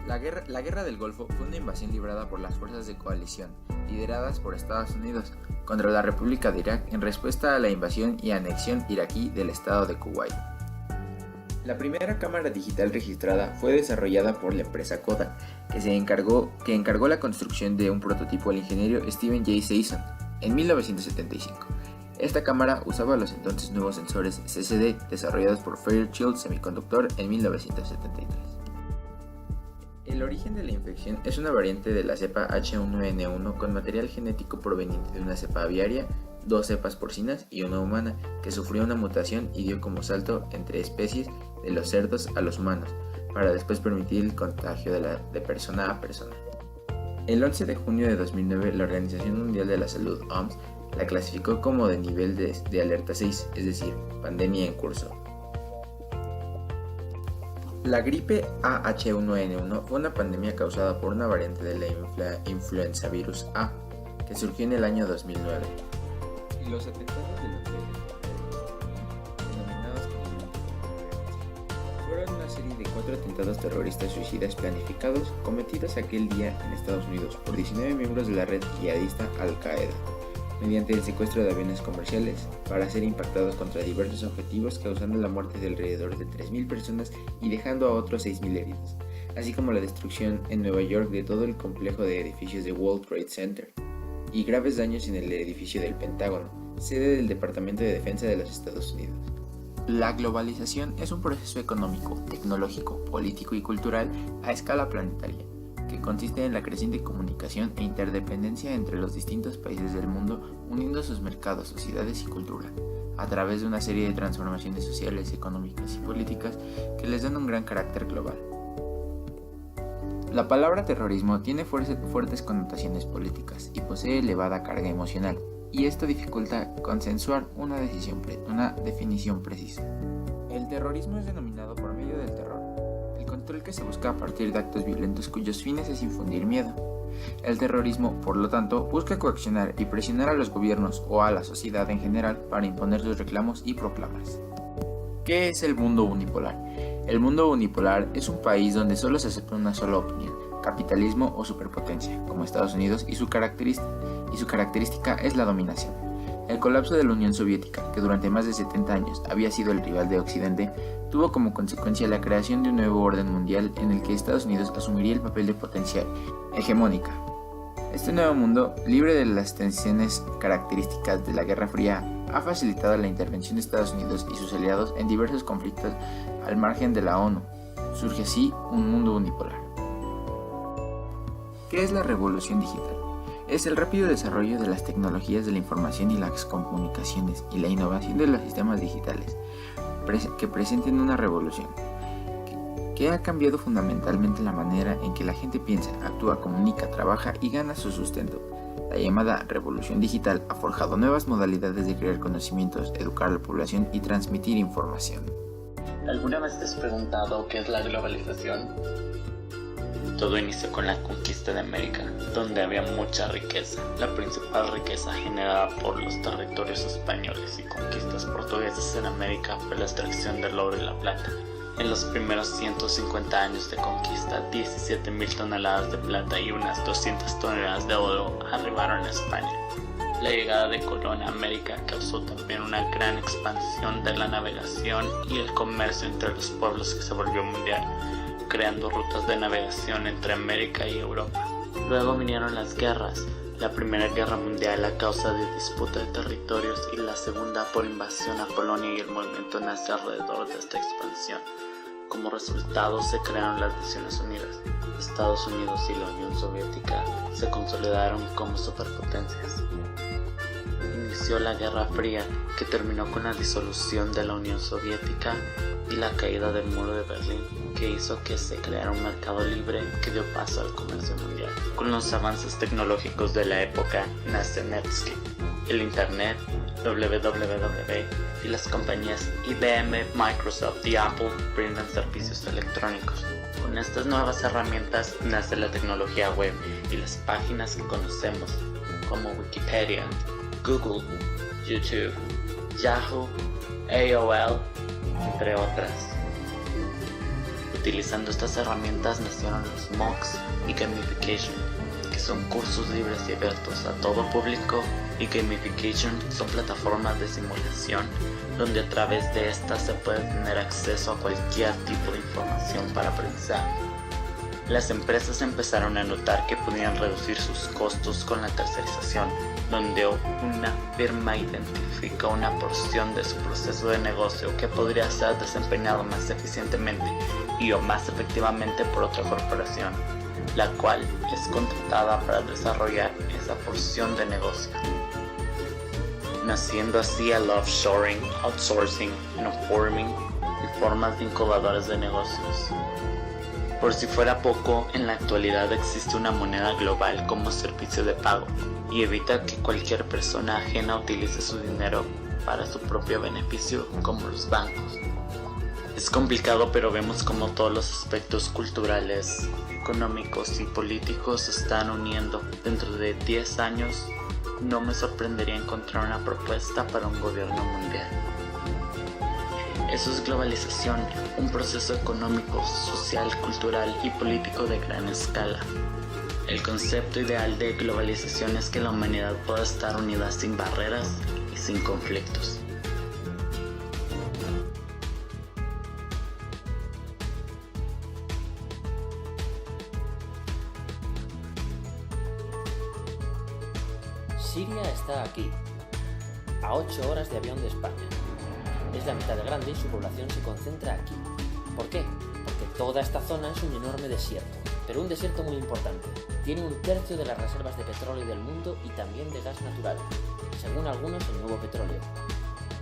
La guerra del Golfo fue una invasión librada por las fuerzas de coalición, lideradas por Estados Unidos, contra la República de Irak en respuesta a la invasión y anexión iraquí del estado de Kuwait. La primera cámara digital registrada fue desarrollada por la empresa Kodak, que encargó la construcción de un prototipo al ingeniero Stephen J. Sasson en 1975. Esta cámara usaba los entonces nuevos sensores CCD desarrollados por Fairchild Semiconductor en 1973. El origen de la infección es una variante de la cepa H1N1 con material genético proveniente de una cepa aviaria, 2 cepas porcinas y una humana, que sufrió una mutación y dio como salto entre especies de los cerdos a los humanos, para después permitir el contagio de persona a persona. El 11 de junio de 2009, la Organización Mundial de la Salud, OMS, la clasificó como de nivel de alerta 6, es decir, pandemia en curso. La gripe AH1N1 fue una pandemia causada por una variante de la influenza virus A, que surgió en el año 2009. Los atentados de los denominados como fueron una serie de 4 atentados terroristas suicidas planificados cometidos aquel día en Estados Unidos por 19 miembros de la red yihadista Al-Qaeda, mediante el secuestro de aviones comerciales para ser impactados contra diversos objetivos, causando la muerte de alrededor de 3.000 personas y dejando a otros 6.000 heridos, así como la destrucción en Nueva York de todo el complejo de edificios de World Trade Center y graves daños en el edificio del Pentágono, sede del Departamento de Defensa de los Estados Unidos. La globalización es un proceso económico, tecnológico, político y cultural a escala planetaria, que consiste en la creciente comunicación e interdependencia entre los distintos países del mundo, uniendo sus mercados, sociedades y cultura, a través de una serie de transformaciones sociales, económicas y políticas que les dan un gran carácter global. La palabra terrorismo tiene fuertes connotaciones políticas y posee elevada carga emocional, y esto dificulta consensuar una definición precisa. El terrorismo es denominado por medio del terror, el control que se busca a partir de actos violentos cuyos fines es infundir miedo. El terrorismo, por lo tanto, busca coaccionar y presionar a los gobiernos o a la sociedad en general para imponer sus reclamos y proclamas. ¿Qué es el mundo unipolar? El mundo unipolar es un país donde solo se acepta una sola opinión, capitalismo o superpotencia, como Estados Unidos, y su característica es la dominación. El colapso de la Unión Soviética, que durante más de 70 años había sido el rival de Occidente, tuvo como consecuencia la creación de un nuevo orden mundial en el que Estados Unidos asumiría el papel de potencia hegemónica. Este nuevo mundo, libre de las tensiones características de la Guerra Fría, ha facilitado la intervención de Estados Unidos y sus aliados en diversos conflictos al margen de la ONU. Surge así un mundo unipolar. ¿Qué es la revolución digital? Es el rápido desarrollo de las tecnologías de la información y las comunicaciones y la innovación de los sistemas digitales que presenten una revolución que ha cambiado fundamentalmente la manera en que la gente piensa, actúa, comunica, trabaja y gana su sustento. La llamada revolución digital ha forjado nuevas modalidades de crear conocimientos, educar a la población y transmitir información. ¿Alguna vez te has preguntado qué es la globalización? Todo inició con la conquista de América, donde había mucha riqueza. La principal riqueza generada por los territorios españoles y conquistas portuguesas en América fue la extracción del oro y la plata. En los primeros 150 años de conquista, 17.000 toneladas de plata y unas 200 toneladas de oro arribaron a España. La llegada de Colón a América causó también una gran expansión de la navegación y el comercio entre los pueblos, que se volvió mundial, creando rutas de navegación entre América y Europa. Luego vinieron las guerras, la Primera Guerra Mundial a causa de disputa de territorios y la Segunda por invasión a Polonia y el movimiento nazi alrededor de esta expansión. Como resultado se crearon las Naciones Unidas. Estados Unidos y la Unión Soviética se consolidaron como superpotencias. Inició la Guerra Fría, que terminó con la disolución de la Unión Soviética y la caída del muro de Berlín, que hizo que se creara un mercado libre que dio paso al comercio mundial. Con los avances tecnológicos de la época nace Netscape, el Internet, www y las compañías IBM, Microsoft y Apple brindan servicios electrónicos. Con estas nuevas herramientas nace la tecnología web y las páginas que conocemos, como Wikipedia, Google, YouTube, Yahoo, AOL, entre otras. utilizando estas herramientas nacieron los MOOCs y Gamification, que son cursos libres y abiertos a todo público, y Gamification son plataformas de simulación donde a través de estas se puede tener acceso a cualquier tipo de información para aprender. Las empresas empezaron a notar que podían reducir sus costos con la tercerización, donde una firma identifica una porción de su proceso de negocio que podría ser desempeñado más eficientemente y o más efectivamente por otra corporación, la cual es contratada para desarrollar esa porción de negocio, naciendo así el offshoring, outsourcing, informing y formas de incubadores de negocios. Por si fuera poco, en la actualidad existe una moneda global como servicio de pago y evita que cualquier persona ajena utilice su dinero para su propio beneficio, como los bancos. Es complicado, pero vemos como todos los aspectos culturales, económicos y políticos se están uniendo. Dentro de 10 años no me sorprendería encontrar una propuesta para un gobierno mundial. Eso es globalización, un proceso económico, social, cultural y político de gran escala. El concepto ideal de globalización es que la humanidad pueda estar unida sin barreras y sin conflictos. Siria está aquí, a 8 horas de avión de España. Es la mitad de grande y su población se concentra aquí. ¿Por qué? Porque toda esta zona es un enorme desierto, pero un desierto muy importante. Tiene 1/3 de las reservas de petróleo del mundo y también de gas natural, según algunos el nuevo petróleo.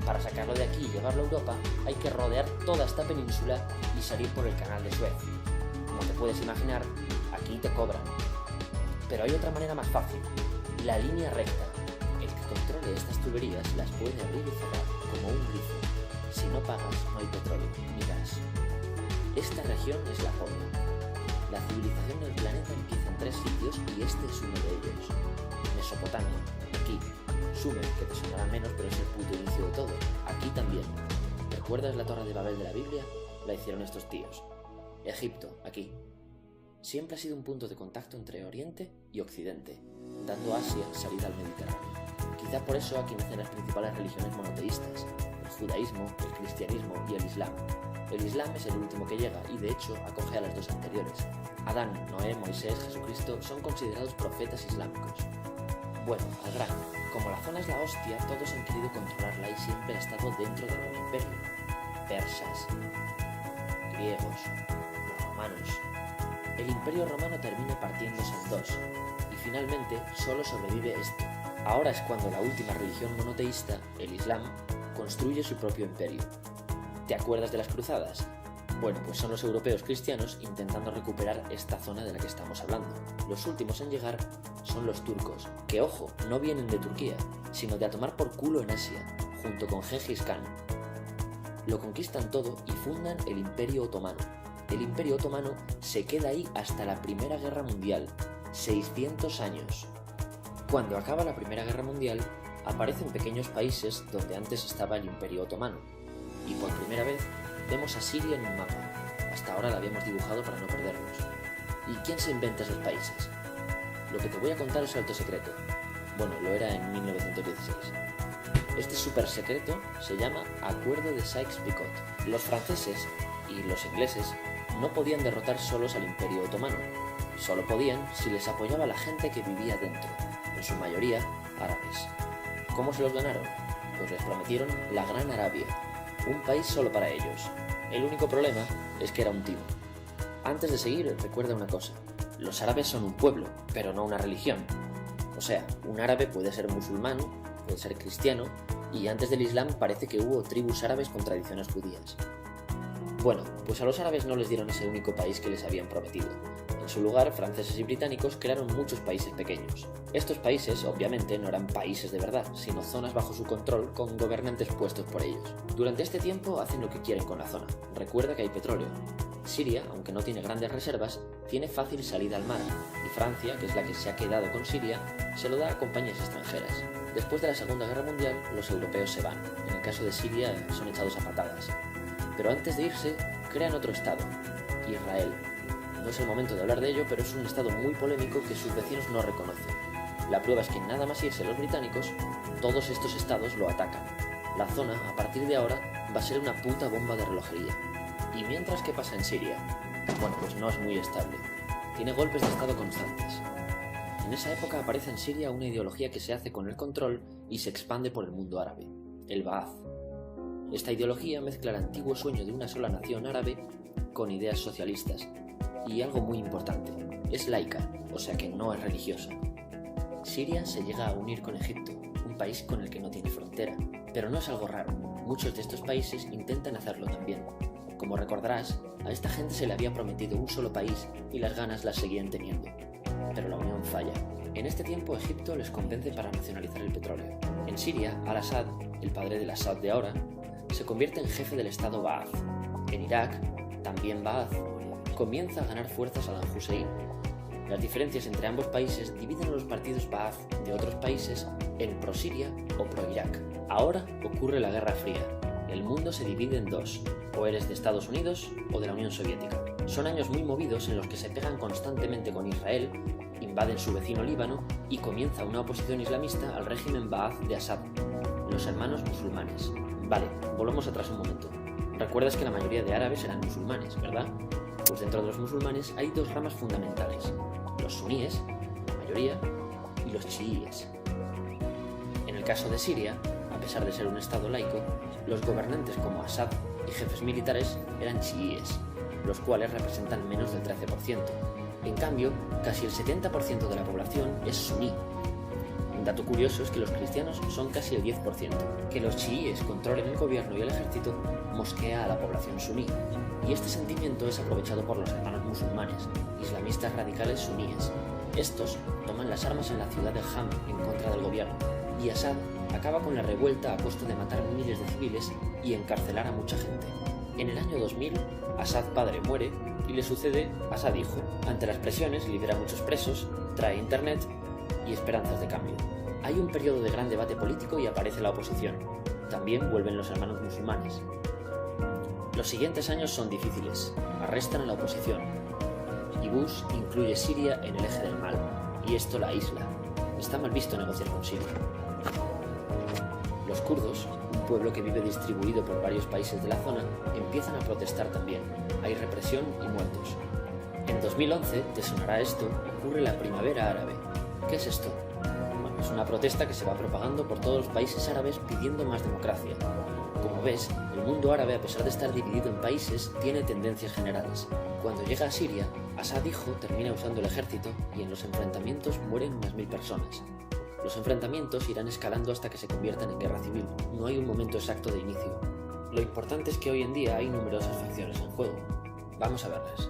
Para sacarlo de aquí y llevarlo a Europa, hay que rodear toda esta península y salir por el canal de Suez. Como te puedes imaginar, aquí te cobran. Pero hay otra manera más fácil, la línea recta. El que controle estas tuberías las puede abrir y cerrar, como un grifo. Si no pagas, no hay petróleo, ni gas. Esta región es la joya. La civilización del planeta empieza en 3 sitios y este es uno de ellos. Mesopotamia, aquí. Sumer, que te sonará menos, pero es el puto inicio de todo. Aquí también. ¿Recuerdas la Torre de Babel de la Biblia? La hicieron estos tíos. Egipto, aquí. Siempre ha sido un punto de contacto entre Oriente y Occidente, dando a Asia salida al Mediterráneo. Quizá por eso aquí nacen las principales religiones monoteístas, el judaísmo, el cristianismo y el islam. El islam es el último que llega y de hecho acoge a las dos anteriores. Adán, Noé, Moisés, Jesucristo son considerados profetas islámicos. Bueno, al grano, como la zona es la hostia, todos han querido controlarla y siempre ha estado dentro de algún imperio. Persas, griegos, los romanos. El imperio romano termina partiéndose en dos y finalmente solo sobrevive este. Ahora es cuando la última religión monoteísta, el Islam, construye su propio imperio. ¿Te acuerdas de las cruzadas? Bueno, pues son los europeos cristianos intentando recuperar esta zona de la que estamos hablando. Los últimos en llegar son los turcos, que ojo, no vienen de Turquía, sino de a tomar por culo en Asia, junto con Gengis Khan. Lo conquistan todo y fundan el Imperio Otomano. El Imperio Otomano se queda ahí hasta la Primera Guerra Mundial, 600 años. Cuando acaba la Primera Guerra Mundial, aparecen pequeños países donde antes estaba el Imperio Otomano, y por primera vez vemos a Siria en un mapa. Hasta ahora la habíamos dibujado para no perdernos. ¿Y quién se inventa esos países? Lo que te voy a contar es alto secreto. Bueno, lo era en 1916. Este súper secreto se llama Acuerdo de Sykes-Picot. Los franceses y los ingleses no podían derrotar solos al Imperio Otomano. Solo podían si les apoyaba la gente que vivía dentro, en su mayoría árabes. ¿Cómo se los ganaron? Pues les prometieron la Gran Arabia, un país solo para ellos. El único problema es que era un timo. Antes de seguir, recuerda una cosa. Los árabes son un pueblo, pero no una religión. O sea, un árabe puede ser musulmán, puede ser cristiano, y antes del Islam parece que hubo tribus árabes con tradiciones judías. Bueno, pues a los árabes no les dieron ese único país que les habían prometido. En su lugar, franceses y británicos crearon muchos países pequeños. Estos países, obviamente, no eran países de verdad, sino zonas bajo su control con gobernantes puestos por ellos. Durante este tiempo hacen lo que quieren con la zona. Recuerda que hay petróleo. Siria, aunque no tiene grandes reservas, tiene fácil salida al mar, y Francia, que es la que se ha quedado con Siria, se lo da a compañías extranjeras. Después de la Segunda Guerra Mundial, los europeos se van. En el caso de Siria, son echados a patadas. Pero antes de irse, crean otro estado, Israel. No es el momento de hablar de ello, pero es un estado muy polémico que sus vecinos no reconocen. La prueba es que nada más irse los británicos, todos estos estados lo atacan. La zona, a partir de ahora, va a ser una puta bomba de relojería. ¿Y mientras qué pasa en Siria? Bueno, pues no es muy estable. Tiene golpes de estado constantes. En esa época aparece en Siria una ideología que se hace con el control y se expande por el mundo árabe, el Ba'ath. Esta ideología mezcla el antiguo sueño de una sola nación árabe con ideas socialistas. Y algo muy importante, es laica, o sea que no es religiosa. Siria se llega a unir con Egipto, un país con el que no tiene frontera, pero no es algo raro, muchos de estos países intentan hacerlo también. Como recordarás, a esta gente se le había prometido un solo país y las ganas las seguían teniendo. Pero la unión falla. En este tiempo Egipto les convence para nacionalizar el petróleo. En Siria, Al-Assad, el padre del Assad de ahora, se convierte en jefe del estado Ba'ath. En Irak, también Ba'ath, comienza a ganar fuerzas Saddam Hussein. Las diferencias entre ambos países dividen a los partidos Ba'ath de otros países en pro-Siria o pro-Irak. Ahora ocurre la Guerra Fría. El mundo se divide en dos, o eres de Estados Unidos o de la Unión Soviética. Son años muy movidos en los que se pegan constantemente con Israel, invaden su vecino Líbano y comienza una oposición islamista al régimen Ba'ath de Assad, los hermanos musulmanes. Vale, volvamos atrás un momento. Recuerdas que la mayoría de árabes eran musulmanes, ¿verdad? Pues dentro de los musulmanes hay dos ramas fundamentales, los suníes, la mayoría, y los chiíes. En el caso de Siria, a pesar de ser un estado laico, los gobernantes como Assad y jefes militares eran chiíes, los cuales representan menos del 13%. En cambio, casi el 70% de la población es suní. Un dato curioso es que los cristianos son casi el 10%. Que los chiíes controlen el gobierno y el ejército mosquea a la población suní. Y este sentimiento es aprovechado por los hermanos musulmanes, islamistas radicales suníes. Estos toman las armas en la ciudad de Ham en contra del gobierno, y Assad acaba con la revuelta a costa de matar miles de civiles y encarcelar a mucha gente. En el año 2000, Assad padre muere y le sucede Assad hijo. Ante las presiones libera a muchos presos, trae internet y esperanzas de cambio. Hay un periodo de gran debate político y aparece la oposición. También vuelven los hermanos musulmanes. Los siguientes años son difíciles. Arrestan a la oposición. Y Bush incluye Siria en el eje del mal, y esto la aísla. Está mal visto negociar con Siria. Los kurdos, un pueblo que vive distribuido por varios países de la zona, empiezan a protestar también. Hay represión y muertos. En 2011, te sonará esto, ocurre la Primavera Árabe. ¿Qué es esto? Bueno, es una protesta que se va propagando por todos los países árabes pidiendo más democracia. Como ves, el mundo árabe, a pesar de estar dividido en países, tiene tendencias generales. Cuando llega a Siria, Assad hijo termina usando el ejército y en los enfrentamientos mueren unas 1000 personas. Los enfrentamientos irán escalando hasta que se conviertan en guerra civil. No hay un momento exacto de inicio. Lo importante es que hoy en día hay numerosas facciones en juego. Vamos a verlas.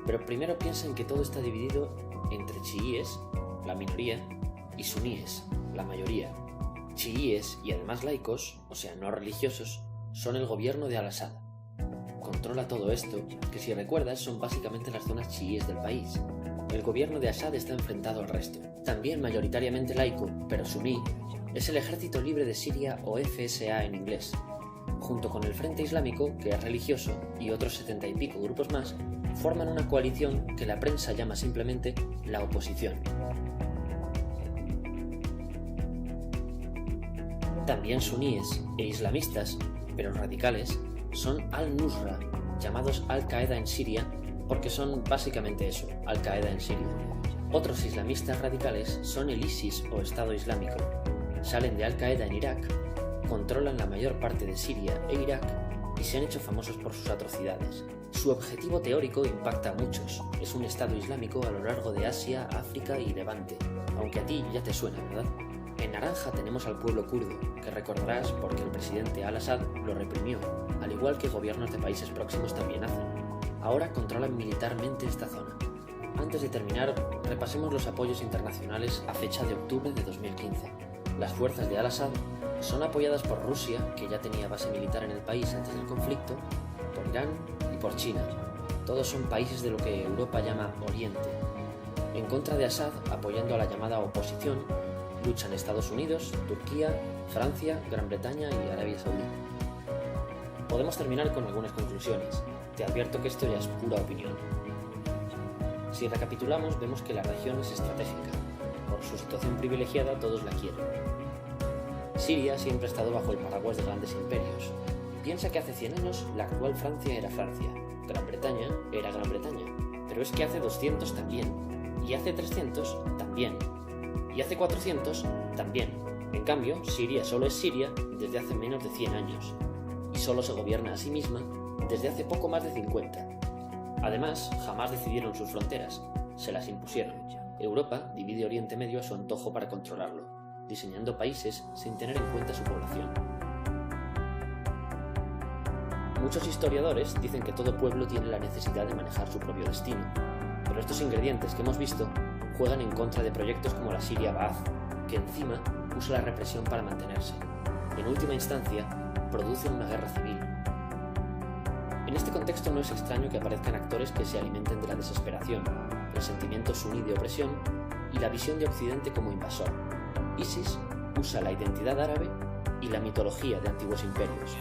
Pero primero piensa en que todo está dividido entre chiíes, la minoría, y suníes, la mayoría. Chiíes y además laicos, o sea no religiosos, son el gobierno de Al-Assad. Controla todo esto, que si recuerdas son básicamente las zonas chiíes del país. El gobierno de Assad está enfrentado al resto. También mayoritariamente laico, pero suní, es el Ejército Libre de Siria o FSA en inglés. Junto con el Frente Islámico, que es religioso, y otros 70 y pico grupos más, forman una coalición que la prensa llama simplemente la oposición. También suníes e islamistas, pero radicales, son Al-Nusra, llamados Al-Qaeda en Siria, porque son básicamente eso, Al-Qaeda en Siria. Otros islamistas radicales son el ISIS o Estado Islámico. Salen de Al-Qaeda en Irak, controlan la mayor parte de Siria e Irak y se han hecho famosos por sus atrocidades. Su objetivo teórico impacta a muchos. Es un Estado Islámico a lo largo de Asia, África y Levante, aunque a ti ya te suena, ¿verdad? En naranja tenemos al pueblo kurdo, que recordarás porque el presidente Al-Assad lo reprimió, al igual que gobiernos de países próximos también hacen. Ahora controlan militarmente esta zona. Antes de terminar, repasemos los apoyos internacionales a fecha de octubre de 2015. Las fuerzas de Al-Assad son apoyadas por Rusia, que ya tenía base militar en el país antes del conflicto, por Irán y por China. Todos son países de lo que Europa llama Oriente. En contra de Assad, apoyando a la llamada oposición, luchan Estados Unidos, Turquía, Francia, Gran Bretaña y Arabia Saudí. Podemos terminar con algunas conclusiones. Te advierto que esto ya es pura opinión. Si recapitulamos, vemos que la región es estratégica. Por su situación privilegiada, todos la quieren. Siria siempre ha estado bajo el paraguas de grandes imperios. Piensa que hace 100 años la actual Francia era Francia, Gran Bretaña era Gran Bretaña, pero es que hace 200 también, y hace 300 también, y hace 400 también. En cambio, Siria solo es Siria desde hace menos de 100 años, y solo se gobierna a sí misma desde hace poco más de 50. Además, jamás decidieron sus fronteras, se las impusieron. Europa divide Oriente Medio a su antojo para controlarlo, diseñando países sin tener en cuenta su población. Muchos historiadores dicen que todo pueblo tiene la necesidad de manejar su propio destino, pero estos ingredientes que hemos visto juegan en contra de proyectos como la Siria Ba'ath, que encima usa la represión para mantenerse. En última instancia, producen una guerra civil. En este contexto no es extraño que aparezcan actores que se alimenten de la desesperación, el sentimiento suní de opresión y la visión de Occidente como invasor. ISIS usa la identidad árabe y la mitología de antiguos imperios.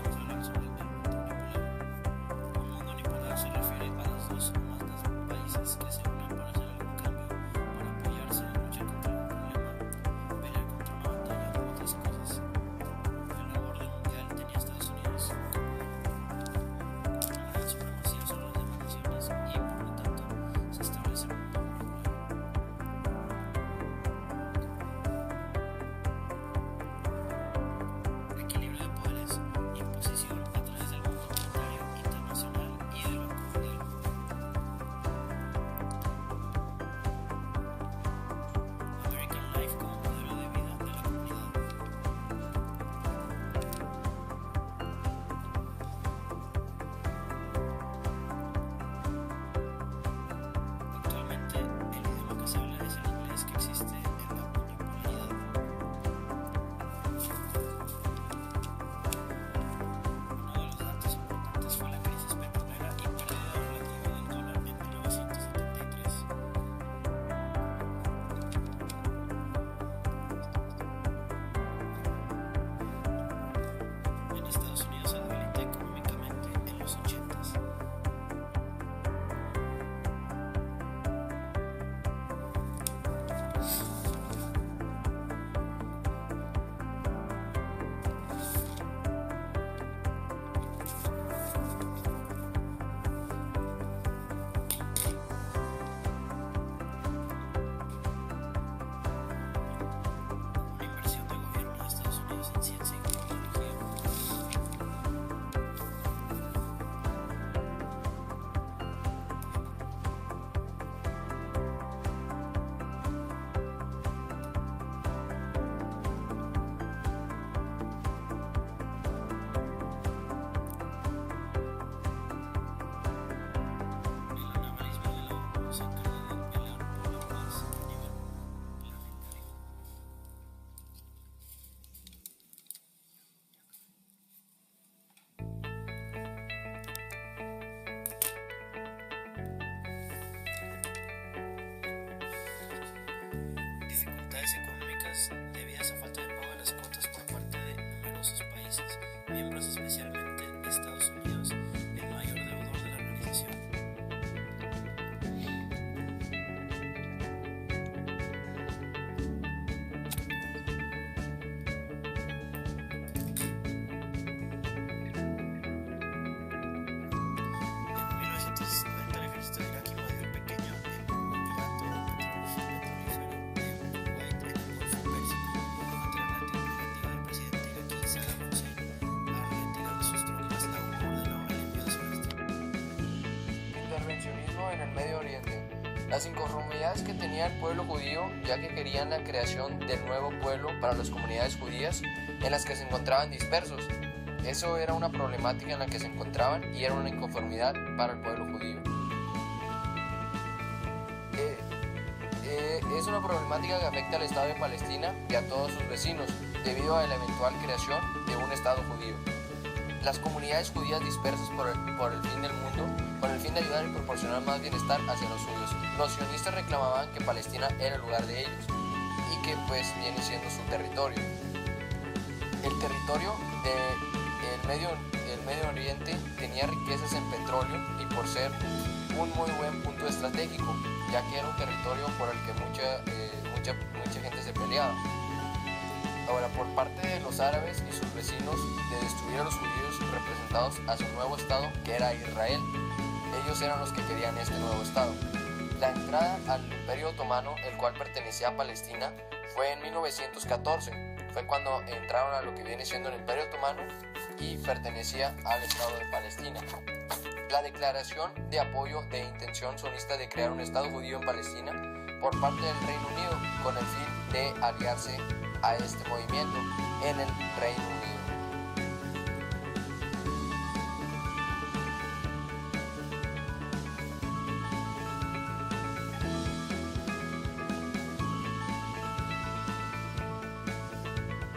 económicas debidas a falta de pago de las cuotas por parte de numerosos países, miembros especialmente de Estados Unidos, el mayor deudor de la organización. En 1990 el ejército de Irak invadió el pequeño emirato petrolífero de Kuwait en el Golfo Pérsico, ante la negativa del presidente iraquí Saddam Hussein a retirar sus tropas. La ONU ordenó el envío de soldados. Intervencionismo en el Medio Oriente. Las inconformidades que tenía el pueblo judío, ya que querían la creación del nuevo pueblo para las comunidades judías en las que se encontraban dispersos. Eso era una problemática en la que se encontraban y era una inconformidad para el pueblo judío. Es una problemática que afecta al Estado de Palestina y a todos sus vecinos, debido a la eventual creación de un Estado judío. Las comunidades judías dispersas por el fin del mundo, con el fin de ayudar y proporcionar más bienestar hacia los judíos. Los sionistas reclamaban que Palestina era el lugar de ellos y que pues viene siendo su territorio. El territorio del el Medio Oriente tenía riquezas en petróleo y por ser un muy buen punto estratégico, ya que era un territorio por el que mucha gente se peleaba. Ahora, por parte de los árabes y sus vecinos, de destruir a los judíos representados a su nuevo estado, que era Israel. Ellos eran los que querían este nuevo estado. La entrada al Imperio Otomano, el cual pertenecía a Palestina, fue en 1914. Fue cuando entraron a lo que viene siendo el Imperio Otomano y pertenecía al Estado de Palestina. La declaración de apoyo de intención sionista de crear un Estado judío en Palestina por parte del Reino Unido con el fin de aliarse a este movimiento en el Reino Unido.